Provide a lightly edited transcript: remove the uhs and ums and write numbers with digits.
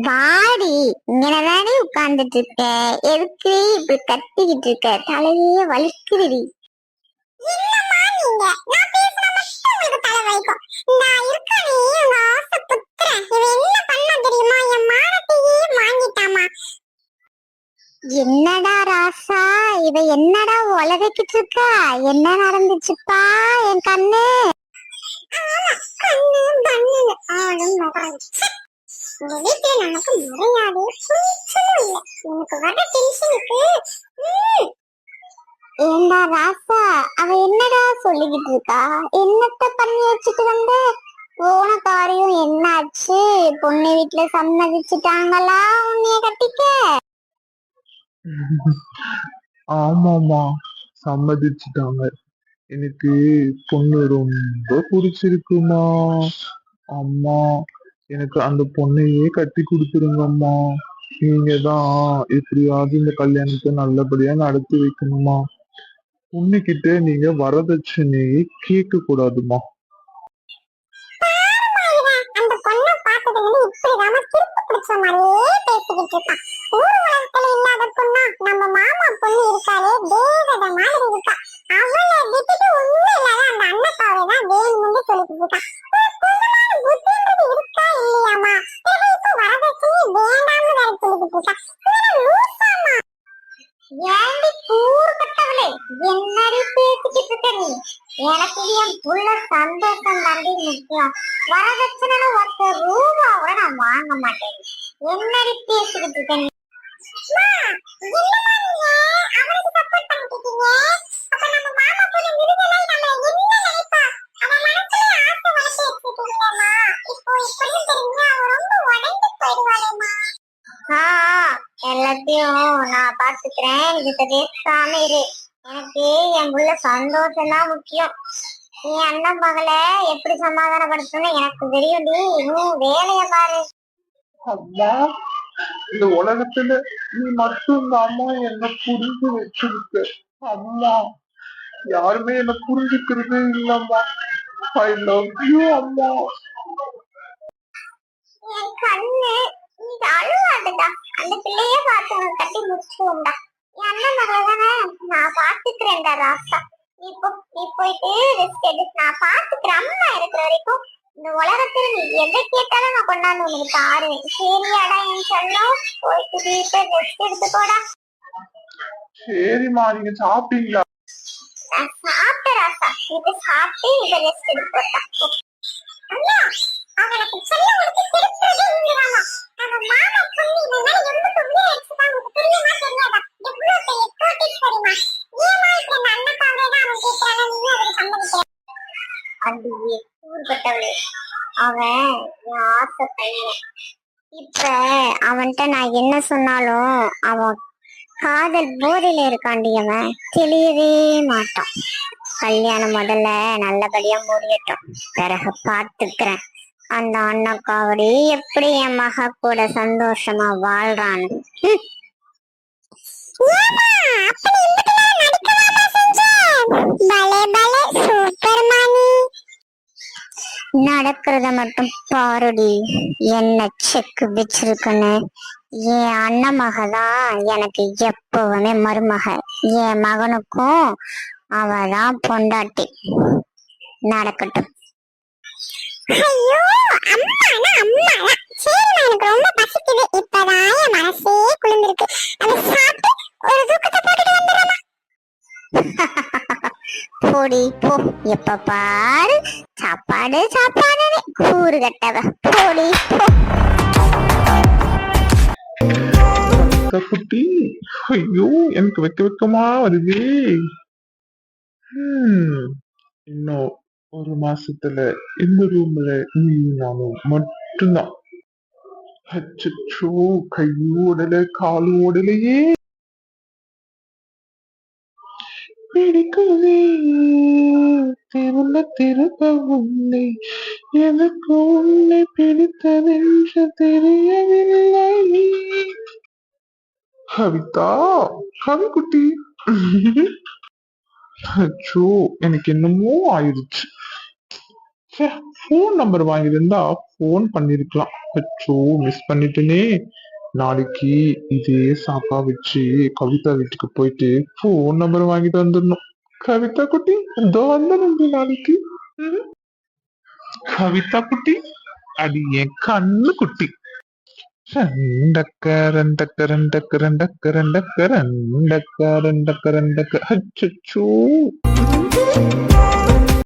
வாடி, இங்கதானே உட்கார்ந்துட்டு இருக்க? எதுக்கு இப்படி கத்திக்கிட்டு இருக்க? தலையே வலிக்குதுடி. என்னம்மா நீங்க? நான் பேசுனா மட்டும் உங்களுக்கு தலை வலிக்கும். நான் இருக்கானே உங்க ஆசை புத்திரன். இவன் என்ன பண்ணா தெரியுமா? என் மானத்தையே வாங்கிட்டாமா. என்னடா ராசா, இவ என்னடா உலகிட்டு இருக்கா? என்ன நடந்துச்சுப்பா என் கண்ணு? ஆமா, கண்ணு கண்ணு ஆளும் மகராஜ். இந்த வீட்டுல நமக்கு மரியாதை கொஞ்சமும் இல்ல. எனக்கு வர டென்ஷனுக்கு ஏண்டா ராசா, அவ என்னடா சொல்லிக்கிட்டு இருக்கா? என்னத்த பண்ணி வச்சுட்டு வந்த? போன காரியம் என்னாச்சு? பொண்ணு வீட்டுல சம்மதிச்சுட்டாங்களா உன்னைய கட்டிக்க? ஆமாமா, சம்மதிச்சுட்டாங்க. எனக்கு பொண்ணு ரொம்ப பிடிச்சிருக்குமா. அம்மா, எனக்கு அந்த பொண்ணையே கட்டி கொடுத்துருங்கம்மா. நீங்க தான் எப்படியாவது இந்த கல்யாணத்தை நல்லபடியா நடத்தி வைக்கணுமா. பொண்ணுகிட்ட நீங்க வரதட்சணையே கேட்க கூடாதுமா. அந்த பொண்ணை பார்த்ததுல இப்படிதாம திருப்பி பிடிச்ச மாதிரியே பேசிக்கிட்டு இருக்கான். ஊர் உலகத்துல இல்லாத பொண்ணா நம்ம மாமா பொண்ணு இருக்காளே, தேவதை மாதிரி இருக்கா. அவளை விட்டுட்டு ஒண்ணும் இல்லாத அந்த அண்ணக்காவை தான் வேணும்னு சொல்லிட்டு இருக்கான். கொஞ்சமான புத்தின்றது இருக்கா இல்லையாமா? இப்ப வரதட்சணை வேண்டாம்னு வேற சொல்லிக்கிட்டு இருக்கா. லூசாமா. ஏண்டி கூறுபட்டவளே, என்னடி பேசிக்கிட்டு இருக்க நீ? எனக்கு என் புள்ள சந்தோஷம் தாண்டி முக்கியம். வரதட்சணை ஒத்த ரூபா கூட நான் வாங்க மாட்டேன். என்னடி பேசிக்கிட்டு இருக்க நீ? அவனுக்கு சப்போர்ட் பண்ணிட்டீங்க. அப்ப நம்ம மாமா பொண்ணு விருதலை நம்ம என்ன நினைப்பா? அவன் மனசுல ஆசை வளர்த்து வச்சுட்டீங்களேம்மா. இப்போ இப்படி தெரிஞ்சா அவன் ரொம்ப உடைந்து போயிடுவாளேம்மா. எல்லாத்தையும் நான் பாத்துக்கிறேன். இதுக்கு பேசாம இரு. எனக்கு என் புள்ள சந்தோஷம் தான் முக்கியம். நீ அண்ணன் மகளை எப்படி சமாதானப்படுத்தணும் எனக்கு தெரியும். இன்னும் வேலைய பாரு. அம்மா, இந்த உலகத்துல நீ மட்டும் அம்மா என்ன புரிஞ்சு வச்சிருக்க. அம்மா, யாருமே என்ன புரிஞ்சுக்கிறது இல்லம்மா. ஐ லவ் யூ அம்மா. என் கண்ணு, நீ அழுவாதுடா. அந்த பிள்ளைய பார்த்து கட்டி முடிச்சுவோம்டா. என் அண்ணன் மகளை தானே நான் பாத்துக்கிறேன்டா ராசா. நீ போயிட்டு ரெஸ்ட் எடு. நான் பாத்துக்கிறேன். அம்மா இருக்கிற வரைக்கும் இந்த உலகத்துல நீ எதை கேட்டாலும் நான் கொண்டாந்து உனக்கு தாருவேன். சரியாடா என் சொல்லும்? போயிட்டு வீட்டை ரெஸ்ட் எடுத்துக்கோடா. சரிம்மா, நீங்க சாப்பிட்டீங்களா? நான் சாப்பிட்டேன் ராசா. இது சாப்பிட்டு இதை ரெஸ்ட் எடுத்துக்கோடா. அண்ணா, அவனுக்கு சொல்ல உனக்கு திருப்பதே இல்லையாமா. அவன் மாமா பொண்ணு இதனால எம்புட்டு உயிரை வச்சுதான் உனக்கு தெரியுமா தெரியாதா? எவ்வளவு பெரிய கோட்டீஸ்வரிமா. ஏமா இப்ப இந்த அண்ணக்காவே தான் அவன் கேட்கிறானா, நீயும் அவருக்கு சம்மதிக்கிற? அண்டியே ஊர்பட்டவளே, அவன் என் ஆசை பையன். இப்ப அவன்கிட்ட நான் என்ன சொன்னாலும் அவன் காதல் போதையில இருக்காண்டி அவன் தெளியவே மாட்டான். கல்யாணம் முதல்ல நல்லபடியா முடியட்டும், பிறகு பார்த்துக்கிறேன் அந்த அண்ணாக்காவடி எப்படி என் மக கூட சந்தோஷமா வாழ்றான்னு. ஏமா அப்படி இம்புட்டுலாம் நடிக்கலாமா செஞ்ச? பலே பலே சூப்பர் மானி. நடக்கிறத மட்டும் பாருடி, என்ன செக்கு வச்சிருக்குன்னு. என் அண்ணன் மக தான் எனக்கு எப்பவுமே மருமக. என் மகனுக்கும் அவதான் பொண்டாட்டி. நடக்கட்டும். ஐயோ, அம்மானா அம்மானா. சரிம்மா, எனக்கு ரொம்ப பசிக்குது. இப்பதான் என் மனசே குளிர்ந்திருக்கு. அதை சாப்பிட்டு ஒரு தூக்கத்தை போட்டுட்டு வந்துடுறேம்மா. போடி போ, எப்ப பாரு சாப்பாடு சாப்பாடு கூறு கட்டவ. போடி போ. குட்டி, ஐயோ எனக்கு வெக்கமா வருது. இன்னும் ஒரு மாசத்துல இந்த ரூம்ல நீ நானும் மட்டும்தான். அச்சோ, கையும் ஓடல காலும் ஓடலையே. பிடிக்குதே திரும்ப உன்னை, எனக்கு உன்னை பிடித்ததென்று தெரியவில்லை. கவிதா, கவிக்குட்டி. அச்சோ, எனக்கு என்னமோ ஆயிடுச்சு. போன் நம்பர் வாங்கியிருந்தா போன் பண்ணிருக்கலாம். அச்சோ மிஸ் பண்ணிட்டேனே. நாளைக்கு இதே சாப்பா வச்சு கவிதா வீட்டுக்கு போயிட்டு போன் நம்பர் வாங்கிட்டு வந்துடணும். கவிதா குட்டி இதோ வந்த நம்பி நாளைக்கு. ம். கவிதா குட்டி அடி என் கண்ணு குட்டி. ரெண்டக்க ரெண்டக்க ரெண்டக்க ரெண்டக்க ரெண்டக்க ரெண்டக்க ரெண்டக்க ரெண்டக்க அச்சோ